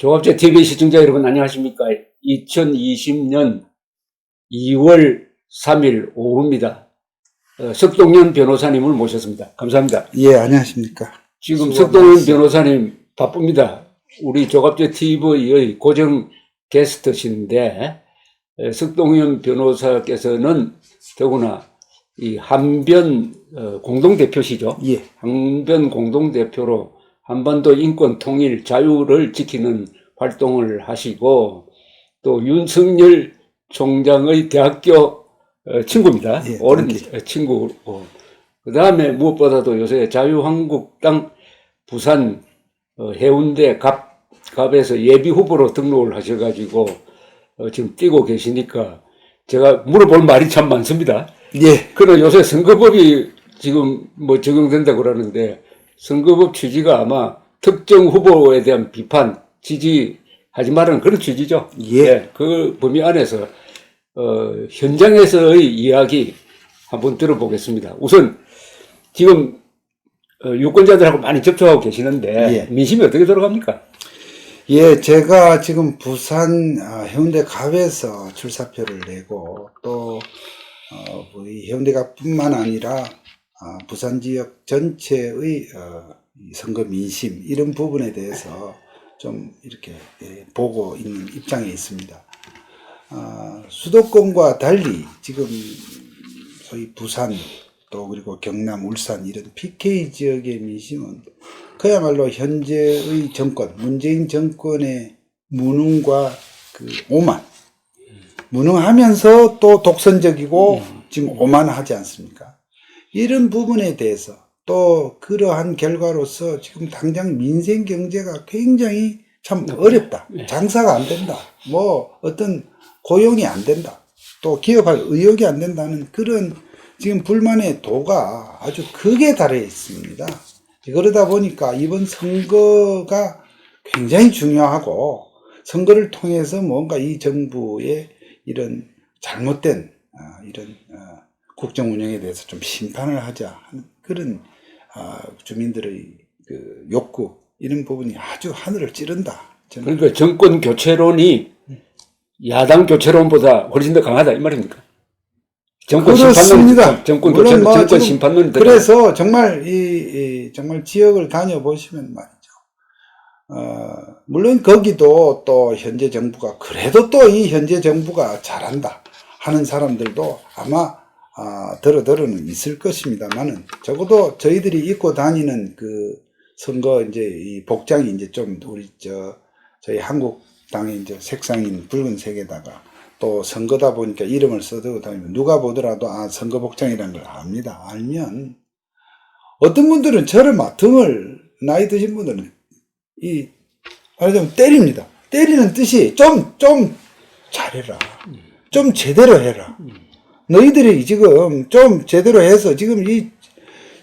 조갑제 TV 시청자 여러분 안녕하십니까? 2020년 2월 3일 오후입니다. 석동현 변호사님을 모셨습니다. 감사합니다. 예, 안녕하십니까. 지금 석동현 변호사님 바쁩니다. 우리 조갑제 TV의 고정 게스트신데 석동현 변호사께서는 더구나 이 한변 공동대표시죠. 예. 한변 공동대표로 한반도 인권 통일 자유를 지키는 활동을 하시고 또 윤석열 총장의 대학교 친구입니다. 예, 오랜 친구고 그 다음에 무엇보다도 요새 자유한국당 부산 해운대 갑에서 예비 후보로 등록을 하셔가지고 지금 뛰고 계시니까 제가 물어볼 말이 참 많습니다. 예. 그러나 요새 선거법이 지금 뭐 적용된다 그러는데 선거법 취지가 아마 특정 후보에 대한 비판, 지지하지 말라는 그런 취지죠. 예. 네, 그 범위 안에서 현장에서의 이야기 한번 들어보겠습니다. 우선 지금 유권자들하고 많이 접촉하고 계시는데 예. 민심이 어떻게 돌아갑니까? 예, 제가 지금 부산 해운대 갑에서 출사표를 내고 또 우리 해운대 갑뿐만 아니라 부산 지역 전체의 이 선거 민심 이런 부분에 대해서 좀 이렇게 보고 있는 입장에 있습니다. 수도권과 달리 지금 소위 부산 또 그리고 경남, 울산 이런 PK 지역의 민심은 그야말로 현재의 정권, 문재인 정권의 무능과 그 오만, 무능하면서 또 독선적이고 지금 오만하지 않습니까? 이런 부분에 대해서 또 그러한 결과로서 지금 당장 민생 경제가 굉장히 참 어렵다. 장사가 안 된다. 뭐 어떤 고용이 안 된다. 또 기업할 의욕이 안 된다는 그런 지금 불만의 도가 아주 극에 달해 있습니다. 그러다 보니까 이번 선거가 굉장히 중요하고 선거를 통해서 뭔가 이 정부의 이런 잘못된 이런 국정 운영에 대해서 좀 심판을 하자 하는 그런 주민들의 그 욕구 이런 부분이 아주 하늘을 찌른다. 그러니까 정권 교체론이 야당 교체론보다 훨씬 더 강하다 이 말입니까? 정권 그렇습니다. 정권 교체론, 정권 심판론이 그래서 정말 정말 지역을 다녀보시면 말이죠. 물론 거기도 또 현재 정부가 그래도 또 이 현재 정부가 잘한다 하는 사람들도 아마 더러는 있을 것입니다만은 적어도 저희들이 입고 다니는 그 선거 이제 이 복장이 이제 좀 우리 저희 한국당의 이제 색상인 붉은색에다가 또 선거다 보니까 이름을 써두고 다니면 누가 보더라도 선거 복장이라는 걸 압니다. 알면 어떤 분들은 저를 막 등을 나이 드신 분들은 말하자면 때립니다. 때리는 뜻이 좀 잘해라. 좀 제대로 해라. 너희들이 지금 좀 제대로 해서 지금 이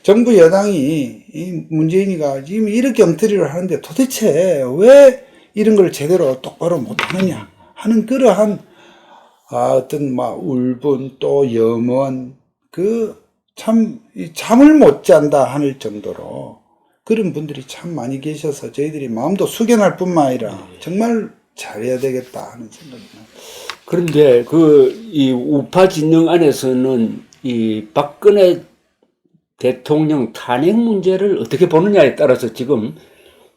정부 여당이 이 문재인이가 지금 이렇게 엉터리를 하는데 도대체 왜 이런 걸 제대로 똑바로 못하느냐 하는 그러한 어떤 울분 또 염원 잠을 못 잔다 하는 정도로 그런 분들이 참 많이 계셔서 저희들이 마음도 숙연할 뿐만 아니라 정말 잘해야 되겠다 하는 생각이 납니다. 그런데 이 우파 진영 안에서는 이 박근혜 대통령 탄핵 문제를 어떻게 보느냐에 따라서 지금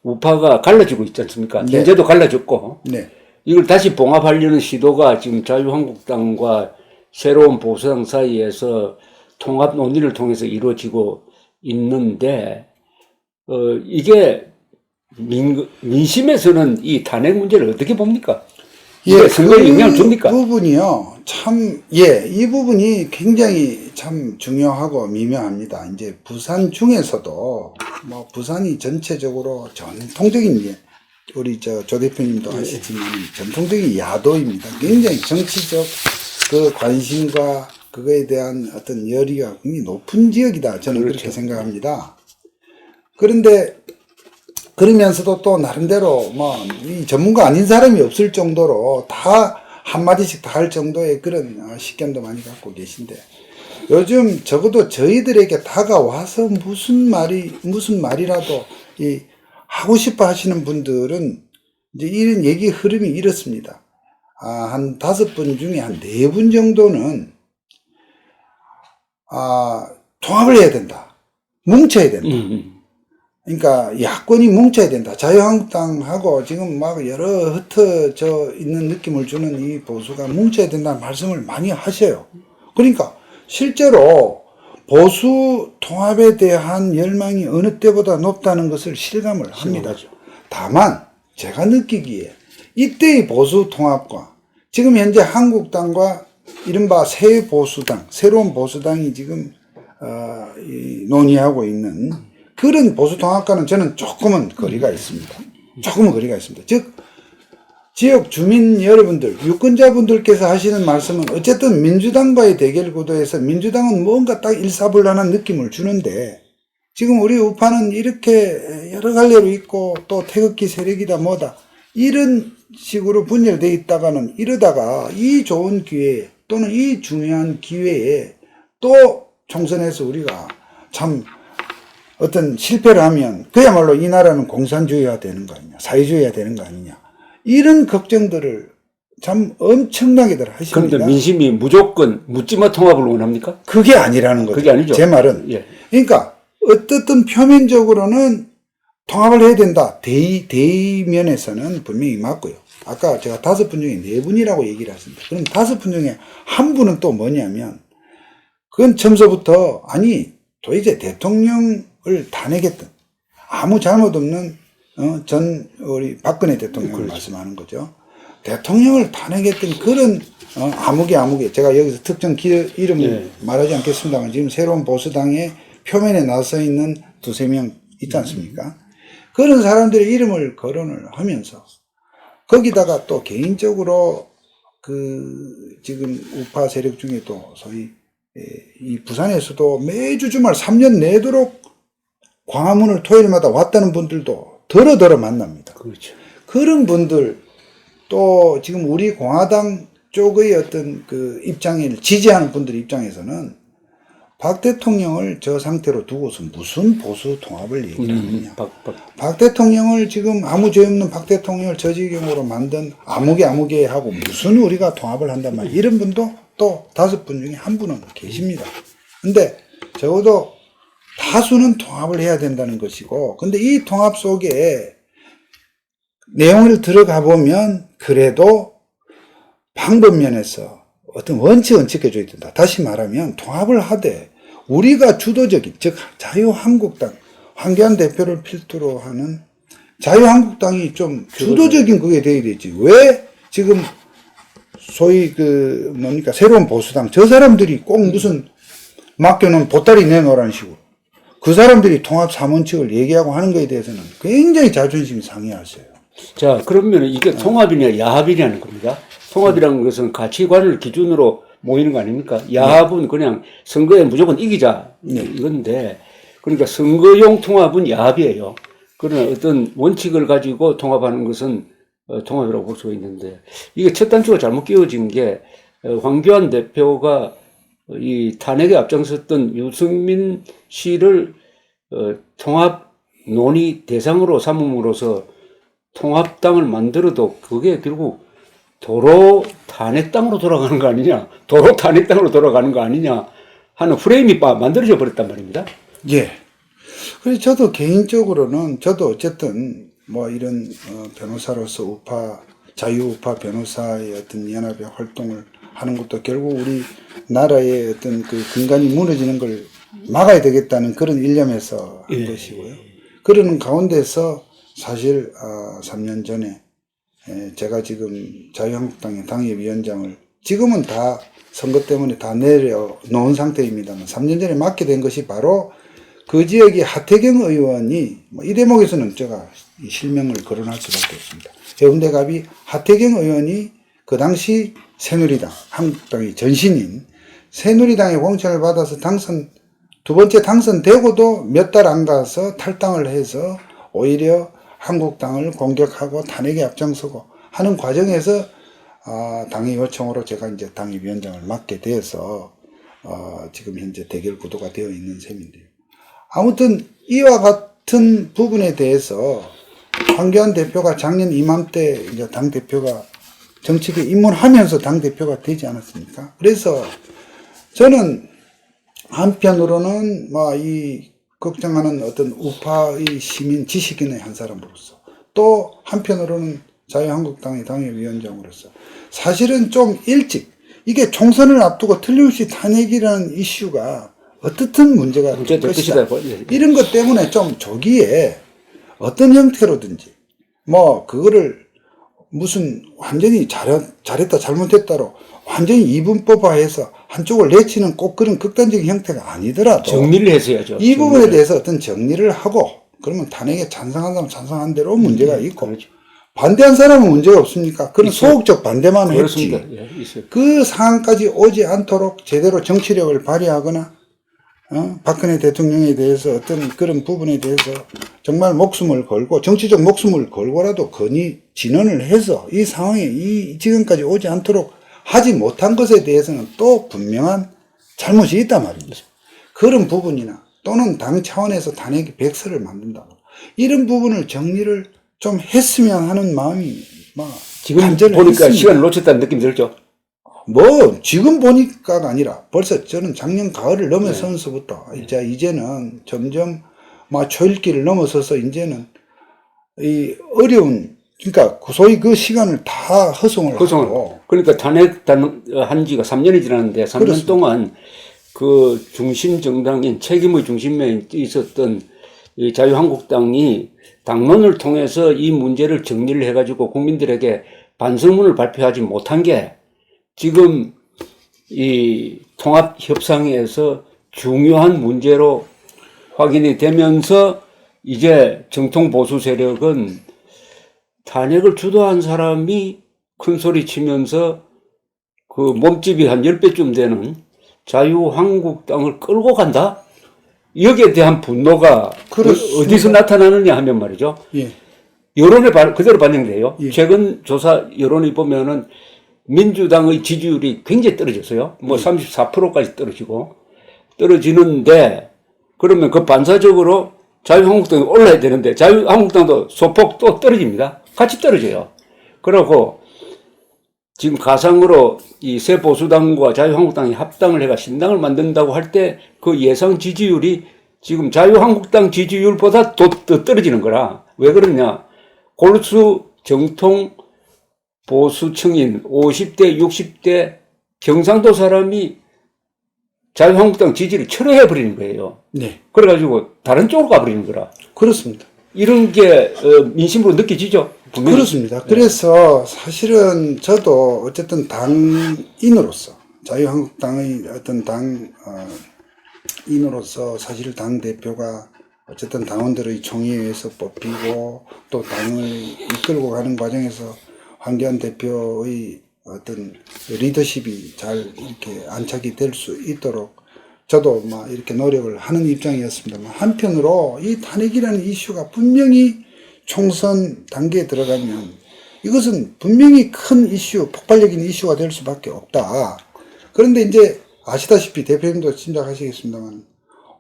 우파가 갈라지고 있지 않습니까? 네. 현재도 갈라졌고. 네. 이걸 다시 봉합하려는 시도가 지금 자유한국당과 새로운 보수당 사이에서 통합 논의를 통해서 이루어지고 있는데, 이게 민심에서는 이 탄핵 문제를 어떻게 봅니까? 예, 선거에 영향을 줍니까? 그 부분이요. 이 부분이 굉장히 참 중요하고 미묘합니다. 이제 부산 중에서도 부산이 전체적으로 전통적인 우리 조 대표님도 아시지만 전통적인 야도입니다. 굉장히 정치적 그 관심과 그거에 대한 어떤 열의가 굉장히 높은 지역이다. 저는 그렇게 생각합니다. 그런데 그러면서도 또 나름대로 이 전문가 아닌 사람이 없을 정도로 다 한마디씩 다 할 정도의 그런 식견도 많이 갖고 계신데 요즘 적어도 저희들에게 다가와서 무슨 말이라도 하고 싶어 하시는 분들은 이제 이런 얘기 흐름이 이렇습니다. 한 5분 중에 한 4분 정도는, 통합을 해야 된다. 뭉쳐야 된다. 그러니까 야권이 뭉쳐야 된다. 자유한국당하고 지금 막 여러 흩어져 있는 느낌을 주는 이 보수가 뭉쳐야 된다는 말씀을 많이 하셔요. 그러니까 실제로 보수 통합에 대한 열망이 어느 때보다 높다는 것을 실감을 합니다. 다만 제가 느끼기에 이때의 보수 통합과 지금 현재 한국당과 이른바 새 보수당, 새로운 보수당이 지금 논의하고 있는 그런 보수 통합과는 저는 조금은 거리가 있습니다. 조금은 거리가 있습니다. 즉 지역 주민 여러분들, 유권자분들께서 하시는 말씀은 어쨌든 민주당과의 대결 구도에서 민주당은 뭔가 딱 일사불란한 느낌을 주는데, 지금 우리 우파는 이렇게 여러 갈래로 있고 또 태극기 세력이다 뭐다 이런 식으로 분열되어 있다가는, 이러다가 이 좋은 기회에 또는 이 중요한 기회에 또 총선에서 우리가 참 어떤 실패를 하면 그야말로 이 나라는 공산주의화 되는 거 아니냐, 사회주의화 되는 거 아니냐, 이런 걱정들을 참 엄청나게들 하십니다. 그런데 민심이 무조건 묻지마 통합을 원합니까? 그게 아니라는 거죠. 그게 아니죠. 제 말은. 예. 그러니까 어떻든 표면적으로는 통합을 해야 된다. 대의면에서는 분명히 맞고요. 아까 제가 5분 중에 4분이라고 얘기를 했습니다. 그럼 5분 중에 한 분은 또 뭐냐면, 그건 처음서부터 아니 도대체 대통령을 탄핵했던 아무 잘못 없는 우리 박근혜 대통령을 말씀하는 거죠. 대통령을 탄핵했던 그런 아무개 제가 여기서 특정 이름을 말하지 않겠습니다만 지금 새로운 보수당의 표면에 나서 있는 2-3명 있지 않습니까? 그런 사람들의 이름을 거론을 하면서 거기다가 또 개인적으로 지금 우파 세력 중에도 소위 이 부산에서도 매주 주말 3년 내도록 광화문을 토요일마다 왔다는 분들도 더러 만납니다. 그렇죠. 그런 분들, 또 지금 우리 공화당 쪽의 어떤 그 입장을 지지하는 분들 입장에서는 박 대통령을 저 상태로 두고서 무슨 보수 통합을 얘기를 하느냐. 박 대통령을 지금 아무 죄 없는 박 대통령을 저지경으로 만든 아무개 하고 무슨 우리가 통합을 한단 말이야. 이런 분도 또 5분 중에 한 분은 계십니다. 근데 적어도 다수는 통합을 해야 된다는 것이고, 근데 이 통합 속에 내용을 들어가 보면 그래도 방법면에서 어떤 원칙은 지켜줘야 된다. 다시 말하면 통합을 하되 우리가 주도적인, 즉 자유한국당, 황교안 대표를 필두로 하는 자유한국당이 좀 주도적인 그게 돼야 되지. 왜 지금 소위 새로운 보수당, 저 사람들이 꼭 무슨 맡겨놓은 보따리 내놓으라는 식으로 그 사람들이 통합 3원칙을 얘기하고 하는 거에 대해서는 굉장히 자존심이 상해하세요. 자, 그러면 이게 통합이냐 야합이냐는 겁니다. 통합이라는 것은 가치관을 기준으로 모이는 거 아닙니까? 야합은 그냥 선거에 무조건 이기자 이건데, 그러니까 선거용 통합은 야합이에요. 그러나 어떤 원칙을 가지고 통합하는 것은 통합이라고 볼 수가 있는데, 이게 첫 단추가 잘못 끼워진 게 황교안 대표가 이 탄핵에 앞장섰던 유승민 씨를 통합 논의 대상으로 삼음으로써 통합당을 만들어도 그게 결국 도로 탄핵당으로 돌아가는 거 아니냐, 도로 탄핵당으로 돌아가는 거 아니냐 하는 프레임이 만들어져 버렸단 말입니다. 예. 그래서 저도 개인적으로는 저도 어쨌든 뭐 이런 변호사로서 자유우파 변호사의 어떤 연합의 활동을 하는 것도 결국 우리 나라의 어떤 그 근간이 무너지는 걸 막아야 되겠다는 그런 일념에서 한 것이고요. 그러는 가운데서 사실 3년 전에 제가 지금 자유한국당의 당협위원장을 지금은 다 선거 때문에 다 내려놓은 상태입니다만 3년 전에 맡게 된 것이 바로 그 지역의 하태경 의원이 이 대목에서는 제가 실명을 거론할 수밖에 없습니다. 해운대갑이 하태경 의원이 그 당시 새누리당, 한국당의 전신인 새누리당의 공천을 받아서 두 번째 당선되고도 몇 달 안 가서 탈당을 해서 오히려 한국당을 공격하고 탄핵에 앞장서고 하는 과정에서 당의 요청으로 제가 이제 당협위원장을 맡게 돼서 지금 현재 대결 구도가 되어 있는 셈인데요. 아무튼 이와 같은 부분에 대해서 황교안 대표가 작년 이맘때 이제 당대표가 정치계 입문하면서 당대표가 되지 않았습니까? 그래서 저는 한편으로는 막 이 걱정하는 어떤 우파의 시민 지식인의 한 사람으로서 또 한편으로는 자유한국당의 당협위원장으로서 사실은 좀 일찍 이게 총선을 앞두고 틀림없이 탄핵이라는 이슈가 어떻든 문제가 될 것이다. 이런 것 때문에 좀 조기에 어떤 형태로든지 뭐 그거를 무슨 완전히 잘했다 잘못했다로 완전히 이분법화해서 한쪽을 내치는 꼭 그런 극단적인 형태가 아니더라도 정리를 했어야죠. 이 부분에 대해서 어떤 정리를 하고 그러면 탄핵에 찬성한 사람 찬성한 대로 문제가 있고 그렇죠. 반대한 사람은 문제가 없습니까? 그런 있어요. 소극적 반대만 그렇습니다. 했지. 예, 있어요. 그 상황까지 오지 않도록 제대로 정치력을 발휘하거나 박근혜 대통령에 대해서 어떤 그런 부분에 대해서 정말 목숨을 걸고 정치적 목숨을 걸고라도 건의 진언을 해서 이 상황에 이 지금까지 오지 않도록 하지 못한 것에 대해서는 또 분명한 잘못이 있단 말입니다. 그런 부분이나 또는 당 차원에서 탄핵 백서를 만든다. 이런 부분을 정리를 좀 했으면 하는 마음이 막 지금 간절히 보니까 있습니다. 시간을 놓쳤다는 느낌 들죠? 뭐 지금 보니까가 아니라 벌써 저는 작년 가을을 넘어서면서부터 이제는 점점 막 초읽기를 넘어서서 이제는 이 어려운 그러니까 소위 그 시간을 다 허송을 하고 그러니까 탄핵한 지가 3년이 지났는데 3년 그렇습니다. 동안 그 중심 정당인 책임의 중심에 있었던 이 자유한국당이 당론을 통해서 이 문제를 정리를 해가지고 국민들에게 반성문을 발표하지 못한 게 지금 이 통합 협상에서 중요한 문제로 확인이 되면서 이제 정통 보수 세력은 탄핵을 주도한 사람이 큰 소리 치면서 그 몸집이 한 10배쯤 되는 자유한국당을 끌고 간다? 여기에 대한 분노가 어디서 나타나느냐 하면 말이죠. 예. 여론에 그대로 반영돼요. 예. 최근 조사 여론을 보면은 민주당의 지지율이 굉장히 떨어졌어요. 뭐 34%까지 떨어지는데 그러면 그 반사적으로 자유한국당이 올라야 되는데 자유한국당도 소폭 또 떨어집니다. 같이 떨어져요. 그러고 지금 가상으로 이 새 보수당과 자유한국당이 합당을 해가 신당을 만든다고 할 때 그 예상 지지율이 지금 자유한국당 지지율보다 더 떨어지는 거라. 왜 그러냐? 골수 정통 보수층인 50대, 60대 경상도 사람이 자유한국당 지지를 철회해버리는 거예요. 네. 그래가지고 다른 쪽으로 가버리는 거라. 그렇습니다. 이런 게 민심으로 느껴지죠? 분명히. 그렇습니다. 그래서 사실은 저도 어쨌든 당인으로서 자유한국당의 어떤 당인으로서 사실 당대표가 어쨌든 당원들의 총회에서 뽑히고 또 당을 이끌고 가는 과정에서 황교안 대표의 어떤 리더십이 잘 이렇게 안착이 될 수 있도록 저도 막 이렇게 노력을 하는 입장이었습니다만 한편으로 이 탄핵이라는 이슈가 분명히 총선 단계에 들어가면 이것은 분명히 큰 이슈, 폭발적인 이슈가 될 수밖에 없다. 그런데 이제 아시다시피 대표님도 짐작하시겠습니다만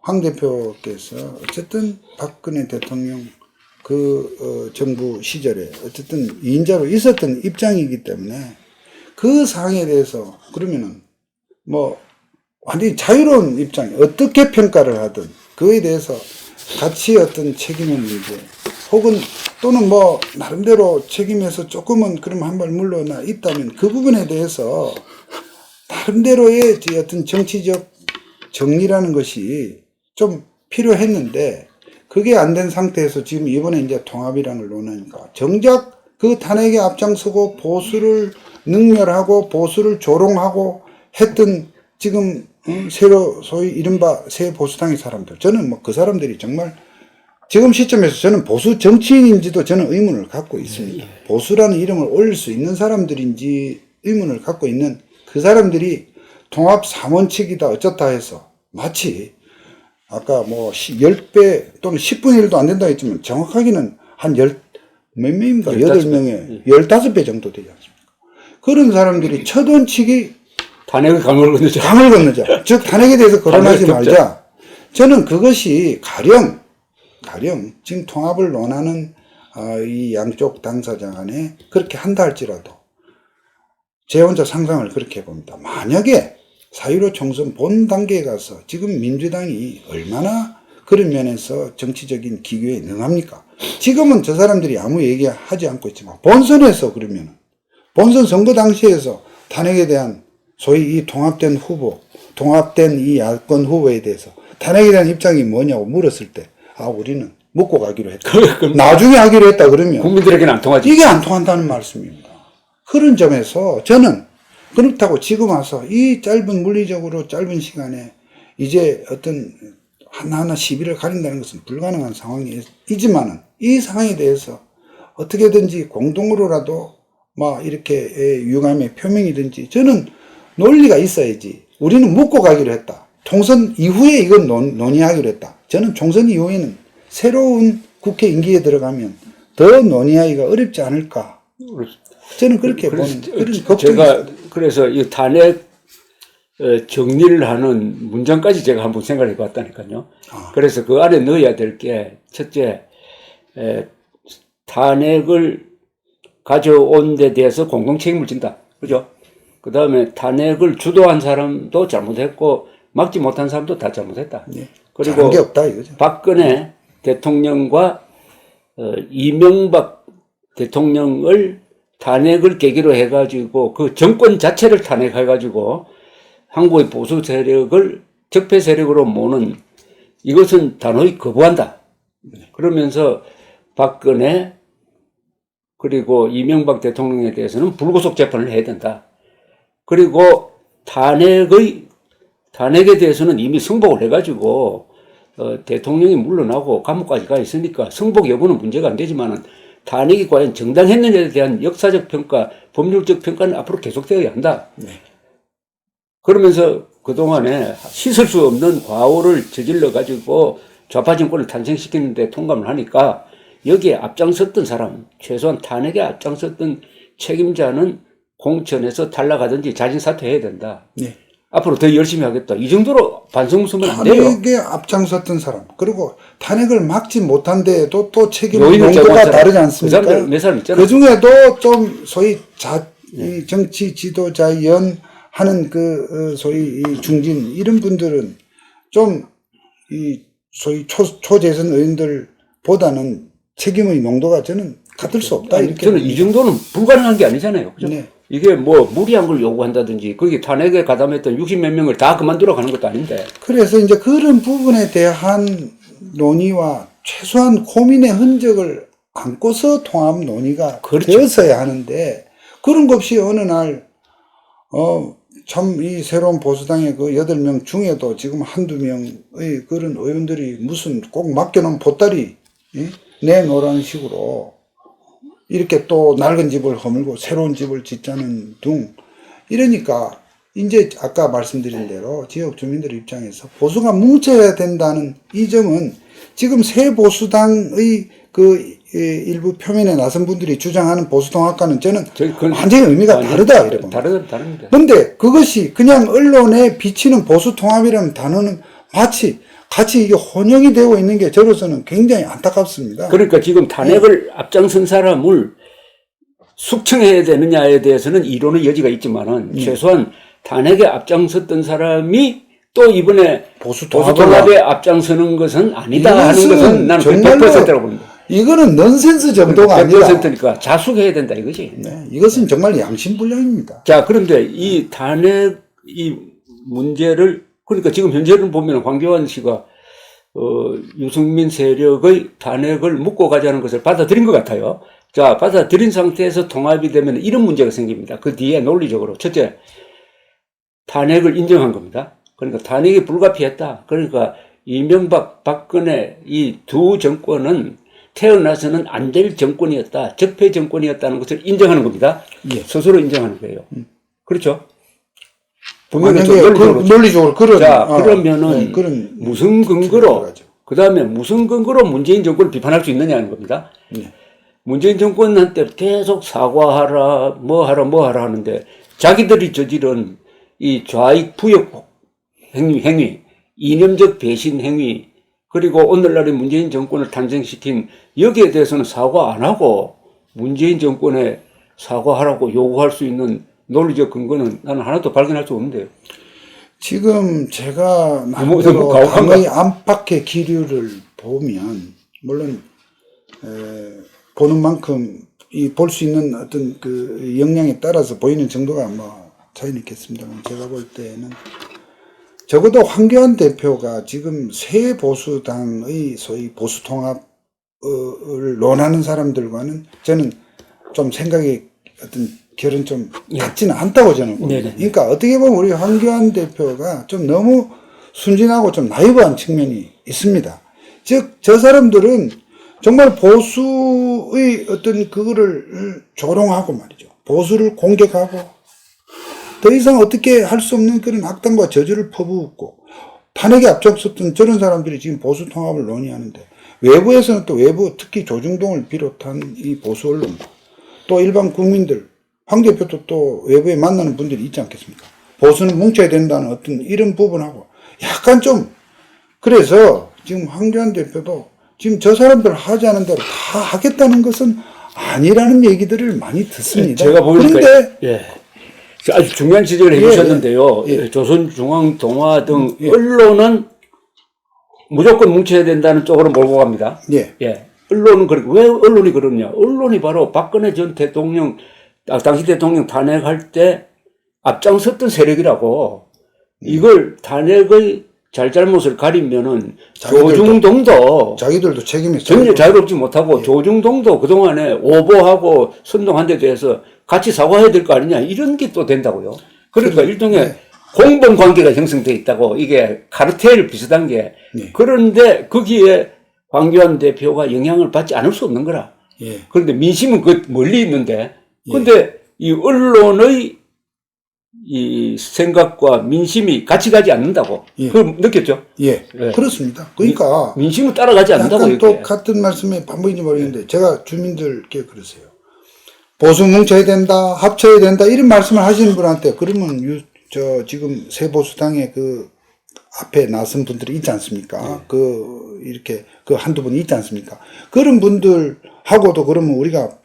황 대표께서 어쨌든 박근혜 대통령 정부 시절에 어쨌든 2인자로 있었던 입장이기 때문에 그 사항에 대해서 그러면은 뭐 완전히 자유로운 입장이 어떻게 평가를 하든 그에 대해서 같이 어떤 책임의 문제 혹은 또는 뭐 나름대로 책임에서 조금은 그럼 한 발 물러나 있다면 그 부분에 대해서 나름대로의 어떤 정치적 정리라는 것이 좀 필요했는데 그게 안 된 상태에서 지금 이번에 이제 통합이라는 걸 논하니까 정작 그 탄핵에 앞장서고 보수를 능멸하고 보수를 조롱하고 했던 지금 새로 소위 이른바 새 보수당의 사람들 저는 뭐 그 사람들이 정말 지금 시점에서 저는 보수 정치인인지도 저는 의문을 갖고 있습니다. 보수라는 이름을 올릴 수 있는 사람들인지 의문을 갖고 있는 그 사람들이 통합 3원칙이다 어쩌다 해서 마치 아까 뭐 10배 또는 10분의 1도 안 된다 했지만 정확하게는 한 몇 명입니까? 8명에 15배 정도 되지 않습니까? 그런 사람들이 첫 원칙이 탄핵의 강을 건너자. 강을 건너자. 즉 탄핵에 대해서 거론하지 말자. 저는 그것이 가령 지금 통합을 논하는 이 양쪽 당사자 간에 그렇게 한다 할지라도 제 혼자 상상을 그렇게 해봅니다. 만약에 4.15 총선 본 단계에 가서 지금 민주당이 얼마나 그런 면에서 정치적인 기교에 능합니까? 지금은 저 사람들이 아무 얘기하지 않고 있지만 본선에서 그러면 본선 선거 당시에서 탄핵에 대한 소위 이 통합된 후보, 통합된 이 야권 후보에 대해서 탄핵에 대한 입장이 뭐냐고 물었을 때 우리는 묻고 가기로 했다. 나중에 하기로 했다 그러면 국민들에게는 안 통하지. 이게 안 통한다는 말씀입니다. 그런 점에서 저는 그렇다고 지금 와서 이 짧은 물리적으로 짧은 시간에 이제 어떤 하나하나 시비를 가린다는 것은 불가능한 상황이지만은 이 상황에 대해서 어떻게든지 공동으로라도 막 이렇게 유감의 표명이든지 저는 논리가 있어야지. 우리는 묻고 가기로 했다. 총선 이후에 이건 논의하기로 했다. 저는 총선 이후에는 새로운 국회 임기에 들어가면 더 논의하기가 어렵지 않을까. 저는 그렇게 보는 그런 걱정이 제가 그래서 이 탄핵 정리를 하는 문장까지 제가 한번 생각해 봤다니까요. 그래서 그 안에 넣어야 될 게 첫째, 탄핵을 가져온 데 대해서 공동 책임을 진다. 그죠? 그 다음에 탄핵을 주도한 사람도 잘못했고 막지 못한 사람도 다 잘못했다. 네. 그리고 게 없다 이거죠. 박근혜 대통령과 이명박 대통령을 탄핵을 계기로 해가지고 그 정권 자체를 탄핵해가지고 한국의 보수 세력을 적폐 세력으로 모는 이것은 단호히 거부한다. 그러면서 박근혜 그리고 이명박 대통령에 대해서는 불구속 재판을 해야 된다. 그리고 탄핵에 대해서는 이미 승복을 해가지고 대통령이 물러나고 감옥까지 가 있으니까 승복 여부는 문제가 안 되지만은 탄핵이 과연 정당했느냐에 대한 역사적 평가, 법률적 평가는 앞으로 계속되어야 한다. 네. 그러면서 그동안에 씻을 수 없는 과오를 저질러 가지고 좌파 정권을 탄생시키는데 통감을 하니까 여기에 앞장섰던 사람, 최소한 탄핵에 앞장섰던 책임자는 공천에서 탈락하든지 자진 사퇴해야 된다. 네. 앞으로 더 열심히 하겠다. 이 정도로 반성문서면 안 돼요. 탄핵에 앞장섰던 사람, 그리고 탄핵을 막지 못한 데에도 또 책임 요인을 용도가 제공한 다르지 사람, 않습니까? 그 사람들 몇 사람 있잖아요. 그 중에도 좀 소위 이 정치 지도자연 하는 소위 이 중진 이런 분들은 좀 이 소위 초재선 의원들보다는 책임의 농도가 저는 같을 수 없다. 아니, 이렇게 저는 이 정도는 불가능한 게 아니잖아요. 그죠? 네. 이게 뭐 무리한 걸 요구한다든지 거기 탄핵에 가담했던 60몇 명을 다 그만두러 가는 것도 아닌데. 그래서 이제 그런 부분에 대한 논의와 최소한 고민의 흔적을 안고서 통합 논의가 그렇죠. 되었어야 하는데 그런 것 없이 어느 날 참 이 새로운 보수당의 그 8명 중에도 지금 한두 명의 그런 의원들이 무슨 꼭 맡겨놓은 보따리 내놓으라는 식으로 이렇게 또 낡은 집을 허물고 새로운 집을 짓자는 둥 이러니까 이제 아까 말씀드린 대로 지역 주민들 입장에서 보수가 뭉쳐야 된다는 이 점은 지금 새 보수당의 일부 표면에 나선 분들이 주장하는 보수통합과는 저는 완전히 의미가 다르다 이래 봅니다. 다릅니다. 그런데 그것이 그냥 언론에 비치는 보수통합이라는 단어는 마치 같이 이게 혼용이 되고 있는 게 저로서는 굉장히 안타깝습니다. 그러니까 지금 탄핵을 앞장선 사람을 숙청해야 되느냐에 대해서는 이론의 여지가 있지만은 최소한 탄핵에 앞장섰던 사람이 또 이번에 보수통합에 앞장서는 것은 아니다 하는 것은 나는 100%라고 봅니다. 이거는 넌센스 정도가 아니라 100%니까 자숙해야 된다 이거지. 네, 이것은 정말 양심불량입니다. 자, 그런데 이 탄핵 이 문제를 그러니까 지금 현재는 보면 황교안 씨가 유승민 세력의 탄핵을 묻고 가자는 것을 받아들인 것 같아요. 자, 받아들인 상태에서 통합이 되면 이런 문제가 생깁니다. 그 뒤에 논리적으로 첫째 탄핵을 인정한 겁니다. 그러니까 탄핵이 불가피했다. 그러니까 이명박, 박근혜 이 두 정권은 태어나서는 안 될 정권이었다. 적폐 정권이었다는 것을 인정하는 겁니다. 예. 스스로 인정하는 거예요. 그렇죠? 만약에 논리적으로 그런 자, 그러면은 네, 그런 무슨 근거로 그 다음에 무슨 근거로 문재인 정권을 비판할 수 있느냐는 겁니다. 네. 문재인 정권한테 계속 사과하라 뭐 하라 하는데 자기들이 저지른 이 좌익 부역 행위, 이념적 배신 행위, 그리고 오늘날의 문재인 정권을 탄생시킨 여기에 대해서는 사과 안 하고 문재인 정권에 사과하라고 요구할 수 있는 논리적 근거는 나는 하나도 발견할 수 없는데요. 지금 제가 너무 나름대로 가혹한가? 당의 안팎의 기류를 보면 물론 보는 만큼 볼 수 있는 어떤 그 역량에 따라서 보이는 정도가 뭐 차이는 있겠습니다만 제가 볼 때는 적어도 황교안 대표가 지금 새 보수당의 소위 보수 통합을 논하는 사람들과는 저는 좀 생각이 어떤 결은 좀 같지는 않다고 저는 봅니다. 네네. 그러니까 어떻게 보면 우리 황교안 대표가 좀 너무 순진하고 좀 나이브한 측면이 있습니다. 즉, 저 사람들은 정말 보수의 어떤 그거를 조롱하고 말이죠. 보수를 공격하고 더 이상 어떻게 할 수 없는 그런 악당과 저주를 퍼붓고 탄핵에 앞장섰던 저런 사람들이 지금 보수 통합을 논의하는데 외부에서는 또 외부 특히 조중동을 비롯한 이 보수 언론 또 일반 국민들 황 대표도 또 외부에 만나는 분들이 있지 않겠습니까? 보수는 뭉쳐야 된다는 어떤 이런 부분하고 약간 좀 그래서 지금 황교안 대표도 지금 저 사람들 하지 않은 대로 다 하겠다는 것은 아니라는 얘기들을 많이 듣습니다. 제가 보니까 그런데 예. 아주 중요한 지적을 해주셨는데요. 예. 조선중앙동화 등 예. 언론은 무조건 뭉쳐야 된다는 쪽으로 몰고 갑니다. 예. 예. 언론은 그렇고 왜 언론이 그러냐? 언론이 바로 박근혜 전 대통령 당시 대통령 탄핵할 때 앞장섰던 세력이라고 이걸 탄핵의 잘잘못을 가리면은 자기들도 책임이 전혀 자유롭지 못하고 예. 조중동도 그동안에 오보하고 선동한 데 대해서 같이 사과해야 될 거 아니냐 이런 게 또 된다고요. 그러니까 일종의 네. 공범 관계가 형성돼 있다고 이게 카르텔 비슷한 게 네. 그런데 거기에 황교안 대표가 영향을 받지 않을 수 없는 거라. 예. 그런데 민심은 그 멀리 있는데 근데 이 언론의 이 생각과 민심이 같이 가지 않는다고. 예. 그걸 느꼈죠? 예. 예. 그렇습니다. 그러니까 민심은 따라가지 않는다고. 약간 또 이게. 같은 말씀에 반복인지 모르겠는데 제가 주민들께 그러세요. 보수 뭉쳐야 된다, 합쳐야 된다 이런 말씀을 하시는 분한테 그러면 지금 새 보수당의 그 앞에 나선 분들이 있지 않습니까? 이렇게 한두 분이 있지 않습니까? 그런 분들하고도 그러면 우리가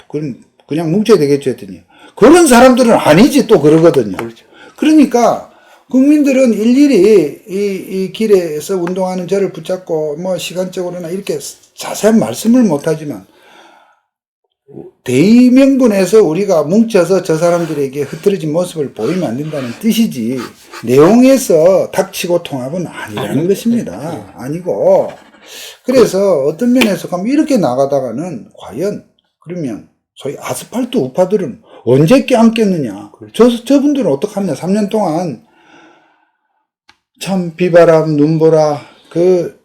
그냥 뭉쳐야 되겠죠 했더니 그런 사람들은 아니지 또 그러거든요. 그렇죠. 그러니까 국민들은 일일이 이 길에서 운동하는 저를 붙잡고 뭐 시간적으로나 이렇게 자세한 말씀을 못하지만 대의명분에서 우리가 뭉쳐서 저 사람들에게 흐트러진 모습을 보이면 안 된다는 뜻이지 내용에서 닥치고 통합은 아니라는 것입니다. 아니고 그래서 어떤 면에서 가면 이렇게 나가다가는 과연 그러면 소위 아스팔트 우파들은 언제 껴안겠느냐. 저분들은 어떡하냐. 3년 동안 참 비바람, 눈보라, 그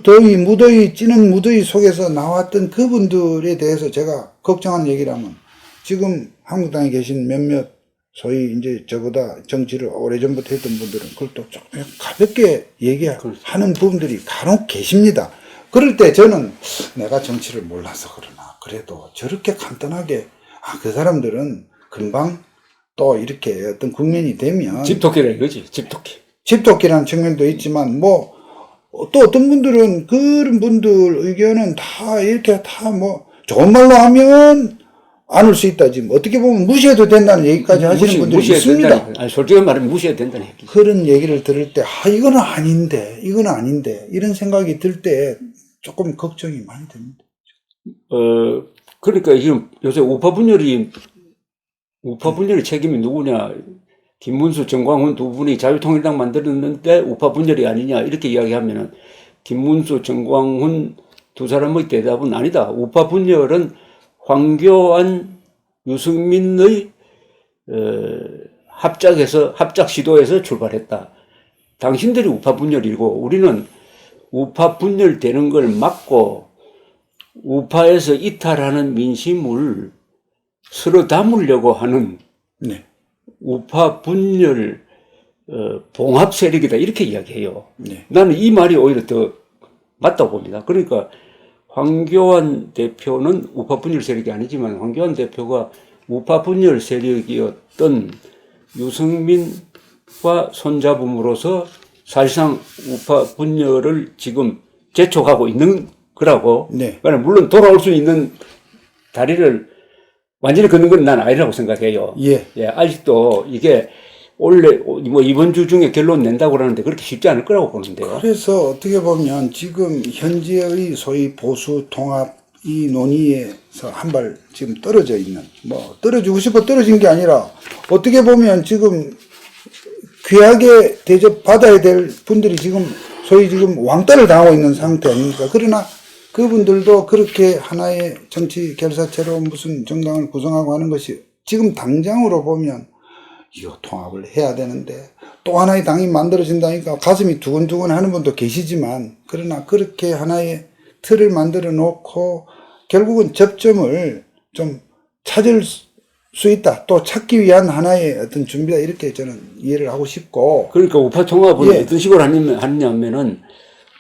더위, 무더위, 찌는 무더위 속에서 나왔던 그분들에 대해서 제가 걱정하는 얘기를 하면 지금 한국당에 계신 몇몇 소위 이제 저보다 정치를 오래전부터 했던 분들은 그걸 또 조금 가볍게 얘기하는 부분들이 간혹 계십니다. 그럴 때 저는 내가 정치를 몰라서 그러나 그래도 저렇게 간단하게 그 사람들은 금방 또 이렇게 어떤 국면이 되면 집토끼라 이거지. 집토끼라는 측면도 있지만 뭐 또 어떤 분들은 그런 분들 의견은 다 이렇게 다 뭐 좋은 말로 하면 안 올 수 있다. 지금 어떻게 보면 무시해도 된다는 얘기까지 하시는 분들이 있습니다. 아니, 솔직히 말하면 무시해도 된다는 얘기. 그런 얘기를 들을 때 이거는 아닌데 이런 생각이 들 때 조금 걱정이 많이 됩니다. 그러니까 지금 요새 우파 분열이 책임이 누구냐? 김문수, 정광훈 두 분이 자유통일당 만들었는데 우파 분열이 아니냐 이렇게 이야기하면은 김문수, 정광훈 두 사람의 대답은 아니다. 우파 분열은 황교안, 유승민의 합작 시도에서 출발했다. 당신들이 우파 분열이고 우리는 우파 분열되는 걸 막고 우파에서 이탈하는 민심을 서로 담으려고 하는 네. 우파 분열 봉합 세력이다 이렇게 이야기해요. 네. 나는 이 말이 오히려 더 맞다고 봅니다. 그러니까 황교안 대표는 우파 분열 세력이 아니지만 황교안 대표가 우파 분열 세력이었던 유승민과 손잡음으로써 사실상 우파 분열을 지금 재촉하고 있는 거라고. 네. 그러니까 물론 돌아올 수 있는 다리를 완전히 걷는 건 난 아니라고 생각해요. 예. 예, 아직도 이게 원래 뭐 이번 주 중에 결론 낸다고 그러는데 그렇게 쉽지 않을 거라고 보는데요. 그래서 어떻게 보면 지금 현재의 소위 보수 통합 이 논의에서 한 발 지금 떨어져 있는, 뭐 떨어지고 싶어 떨어진 게 아니라 어떻게 보면 지금 귀하게 대접받아야 될 분들이 지금 소위 지금 왕따를 당하고 있는 상태 아닙니까? 그러나 그분들도 그렇게 하나의 정치 결사체로 무슨 정당을 구성하고 하는 것이 지금 당장으로 보면 이거 통합을 해야 되는데 또 하나의 당이 만들어진다니까 가슴이 두근두근 하는 분도 계시지만, 그러나 그렇게 하나의 틀을 만들어 놓고 결국은 접점을 좀 찾을 수 있다. 또 찾기 위한 하나의 어떤 준비다. 이렇게 저는 이해를 하고 싶고. 그러니까 우파 통합은 예. 어떤 식으로 하느냐면은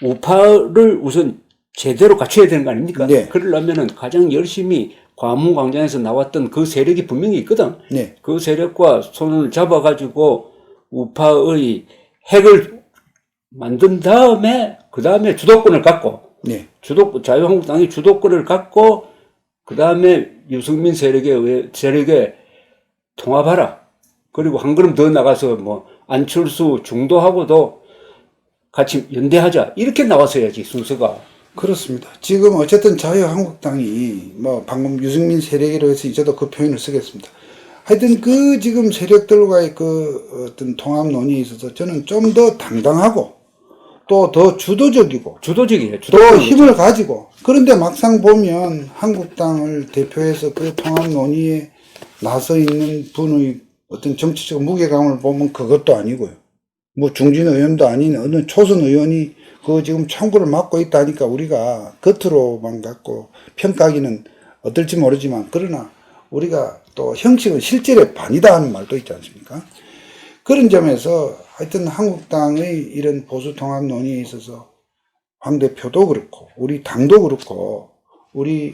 우파를 우선 제대로 갖춰야 되는 거 아닙니까? 네. 그러려면은 가장 열심히 과문광장에서 나왔던 그 세력이 분명히 있거든. 네. 그 세력과 손을 잡아가지고 우파의 핵을 만든 다음에 그 다음에 주도권을 갖고 네. 자유한국당이 주도권을 갖고 그 다음에 유승민 세력에 통합하라. 그리고 한 걸음 더 나가서 뭐 안철수 중도하고도 같이 연대하자. 이렇게 나왔어야지 순서가. 그렇습니다. 지금 어쨌든 자유한국당이 뭐 방금 유승민 세력이라고 해서 저도 그 표현을 쓰겠습니다. 하여튼 그 지금 세력들과의 그 어떤 통합 논의에 있어서 저는 좀 더 당당하고 또 더 주도적이고 주도적이에요. 또 힘을 가지고, 그런데 막상 보면 한국당을 대표해서 그 통합 논의에 나서 있는 분의 어떤 정치적 무게감을 보면 그것도 아니고요. 뭐 중진 의원도 아닌 어느 초선 의원이 그 지금 창구를 맡고 있다니까 우리가 겉으로만 갖고 평가하기는 어떨지 모르지만, 그러나 우리가 또 형식은 실질의 반이다 하는 말도 있지 않습니까? 그런 점에서 하여튼 한국당의 이런 보수 통합 논의에 있어서 황 대표도 그렇고 우리 당도 그렇고 우리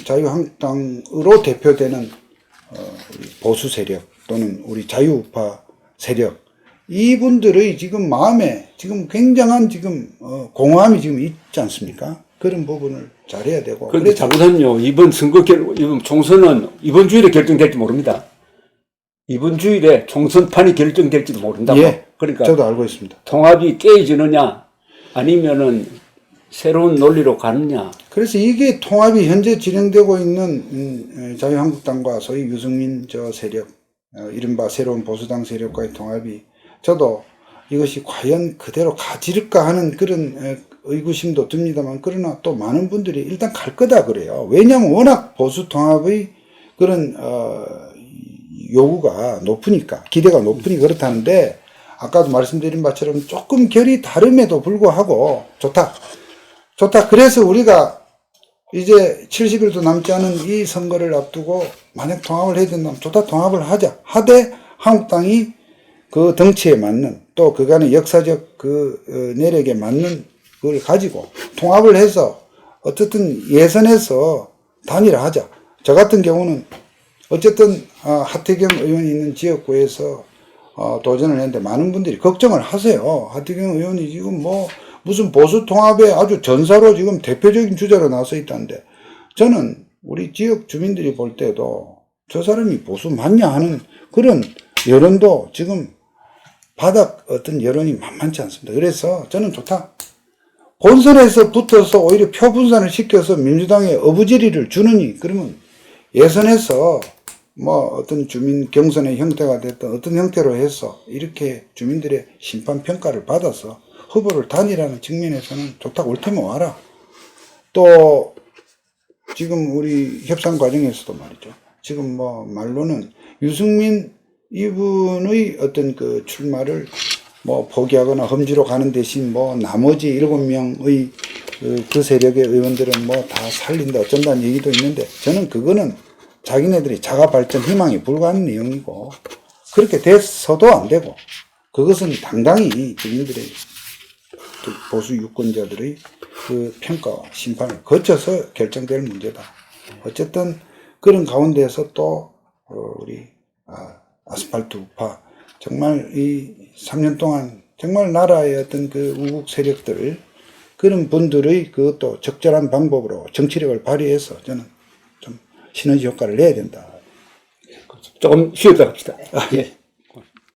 자유한국당으로 대표되는 우리 보수 세력 또는 우리 자유우파 세력, 이분들의 지금 마음에 지금 굉장한 지금 공허함이 지금 있지 않습니까? 그런 부분을 잘해야 되고. 그런데 잘못하면요, 이번 총선은 이번 주일에 결정될지 모릅니다. 이번 주일에 총선판이 결정될지도 모른다고. 예, 그러니까 저도 알고 있습니다. 통합이 깨지느냐 아니면은 새로운 논리로 가느냐. 그래서 이게 통합이 현재 진행되고 있는 자유한국당과 소위 유승민 세력, 이른바 새로운 보수당 세력과의 통합이, 저도 이것이 과연 그대로 가질까 하는 그런 의구심도 듭니다만, 그러나 또 많은 분들이 일단 갈 거다 그래요. 왜냐하면 워낙 보수 통합의 그런 요구가 높으니까, 기대가 높으니 그렇다는데, 아까도 말씀드린 바처럼 조금 결이 다름에도 불구하고 좋다. 그래서 우리가 이제 70일도 남지 않은 이 선거를 앞두고 만약 통합을 해야 된다면 좋다, 통합을 하되 한국당이 그 덩치에 맞는 또 그간의 역사적 그 내력에 맞는 그걸 가지고 통합을 해서 어쨌든 예선에서 단일화하자. 저 같은 경우는 어쨌든 하태경 의원이 있는 지역구에서 도전을 했는데 많은 분들이 걱정을 하세요. 하태경 의원이 지금 뭐 무슨 보수 통합의 아주 전사로 지금 대표적인 주자로 나서 있다는데, 저는 우리 지역 주민들이 볼 때도 저 사람이 보수 맞냐 하는 그런 여론도 지금 바닥 어떤 여론이 만만치 않습니다. 그래서 저는 좋다. 본선에서 붙어서 오히려 표 분산을 시켜서 민주당에 어부지리를 주느니, 그러면 예선에서 뭐 어떤 주민 경선의 형태가 됐던 어떤 형태로 해서 이렇게 주민들의 심판 평가를 받아서 후보를 단일하는 측면에서는 좋다고, 올 테면 와라. 또 지금 우리 협상 과정에서도 말이죠. 지금 뭐 말로는 유승민 이분의 어떤 그 출마를 뭐 포기하거나 험지로 가는 대신 뭐 나머지 7명의 그 세력의 의원들은 뭐 다 살린다 어쩐다는 얘기도 있는데, 저는 그거는 자기네들이 자가 발전 희망에 불과한 내용이고, 그렇게 돼서도 안 되고, 그것은 당당히 주민들의 보수 유권자들의 그 평가와 심판을 거쳐서 결정될 문제다. 어쨌든 그런 가운데에서 또 우리 아스팔트 우파, 정말 이 3년 동안 정말 나라의 어떤 그 우국 세력들, 그런 분들의 그것도 적절한 방법으로 정치력을 발휘해서 저는 좀 시너지 효과를 내야 된다. 조금 쉬었다 갑시다. 예.